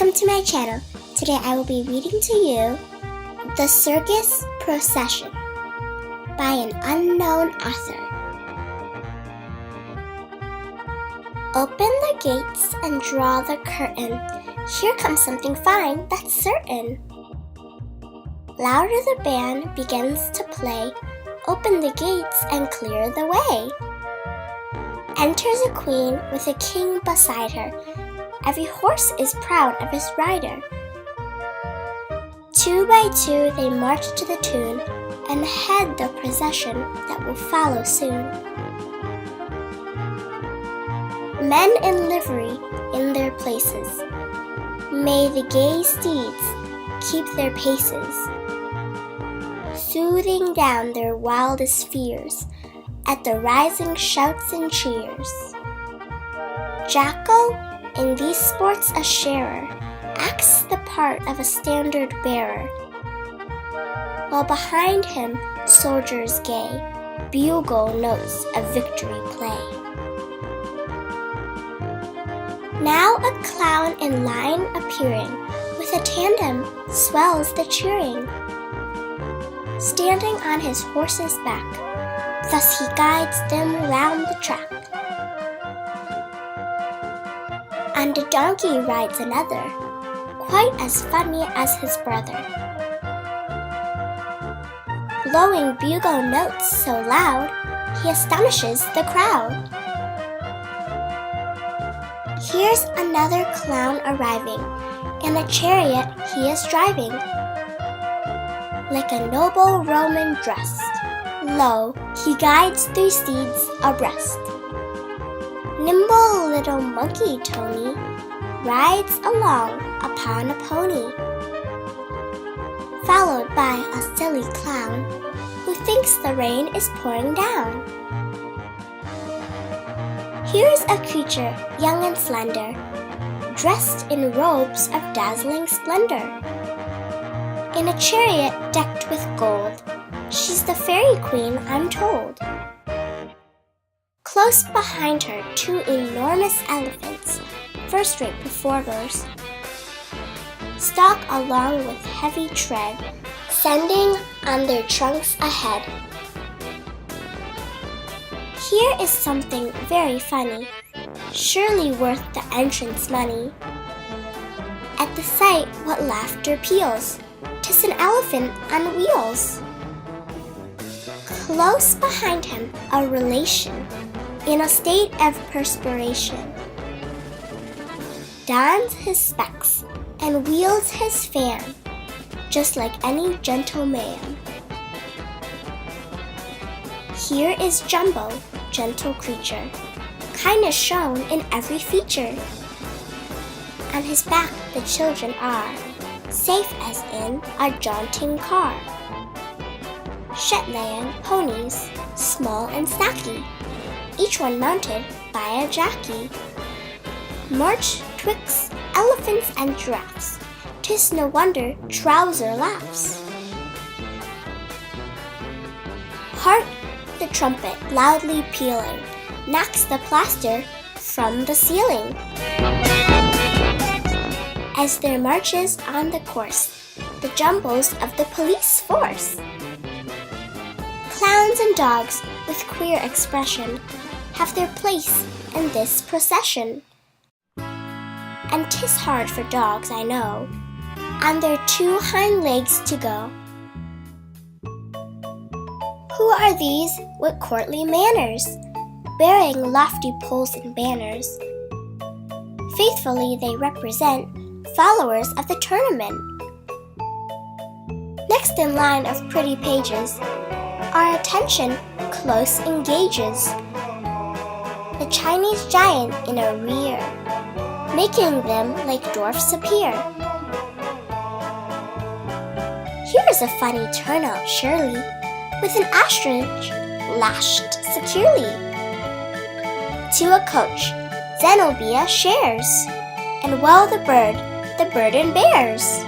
Welcome to my channel. Today I will be reading to you The Circus Procession by an unknown author. Open the gates and draw the curtain. Here comes something fine, that's certain. Louder the band begins to play. Open the gates and clear the way. Enters a queen with a king beside her. Every horse is proud of his rider. Two by two they march to the tune and head the procession that will follow soon. Men in livery in their places. May the gay steeds keep their paces, soothing down their wildest fears at the rising shouts and cheers. Jackal, in these sports a sharer, acts the part of a standard bearer, while behind him soldiers gay bugle notes of victory play. Now a clown in line appearing, with a tandem swells the cheering. Standing on his horse's back, thus he guides them round the track. And a donkey rides another, quite as funny as his brother, blowing bugle notes so loud, he astonishes the crowd. Here's another clown arriving, in a chariot he is driving. Like a noble Roman dressed, lo, he guides three steeds abreast. Nimble little monkey Tony rides along upon a pony, followed by a silly clown who thinks the rain is pouring down. Here's a creature young and slender, dressed in robes of dazzling splendor. In a chariot decked with gold, she's the fairy queen, I'm told. Close behind her, two enormous elephants, first-rate performers, stalk along with heavy tread, sending on their trunks ahead. Here is something very funny, surely worth the entrance money. At the sight, what laughter peals! 'Tis an elephant on wheels. Close behind him, a relation, in a state of perspiration, dons his specs and wields his fan, just like any gentleman. Here is Jumbo, gentle creature, kindness shown in every feature. On his back the children are, safe as in a jaunting car. Shetland ponies, small and snacky, each one mounted by a jockey, march twixt elephants and giraffes. 'Tis no wonder Trouser laughs. Hark the trumpet loudly pealing, knocks the plaster from the ceiling. As there marches on the course the jumbos of the police force. Clowns and dogs with queer expression have their place in this procession. And 'tis hard for dogs, I know, on their two hind legs to go. Who are these with courtly manners, bearing lofty poles and banners? Faithfully they represent followers of the tournament. Next in line of pretty pages, our attention close engages the Chinese giant in a rear, making them like dwarfs appear. Here's a funny turnout surely, with an ostrich lashed securely. To a coach Zenobia shares, and well the burden bears.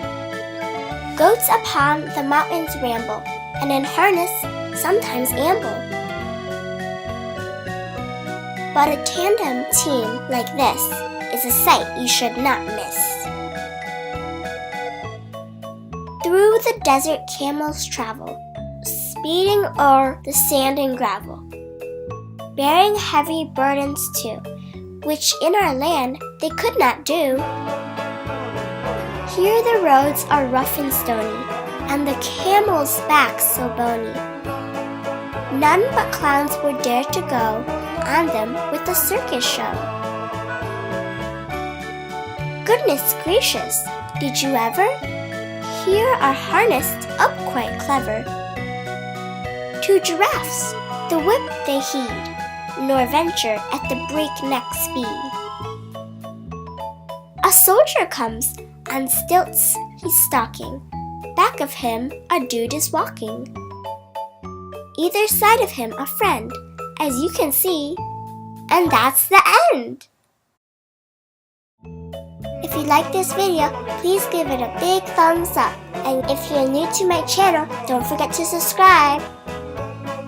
Goats upon the mountains ramble, and in harness sometimes amble. But a tandem team like this is a sight you should not miss. Through the desert camels travel, speeding o'er the sand and gravel, bearing heavy burdens too, which in our land they could not do. Here the roads are rough and stony, and the camels' backs so bony. None but clowns would dare to go on them with a circus show. Goodness gracious, did you ever hear are harnessed up quite clever? To giraffes the whip they heed, nor venture at the breakneck speed. A soldier comes, on stilts he's stalking, back of him a dude is walking. Either side of him a friend, as you can see, and that's the end! If you like this video, please give it a big thumbs up. And if you're new to my channel, don't forget to subscribe.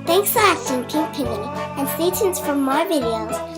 Thanks for watching Pink Penguiny, and stay tuned for more videos.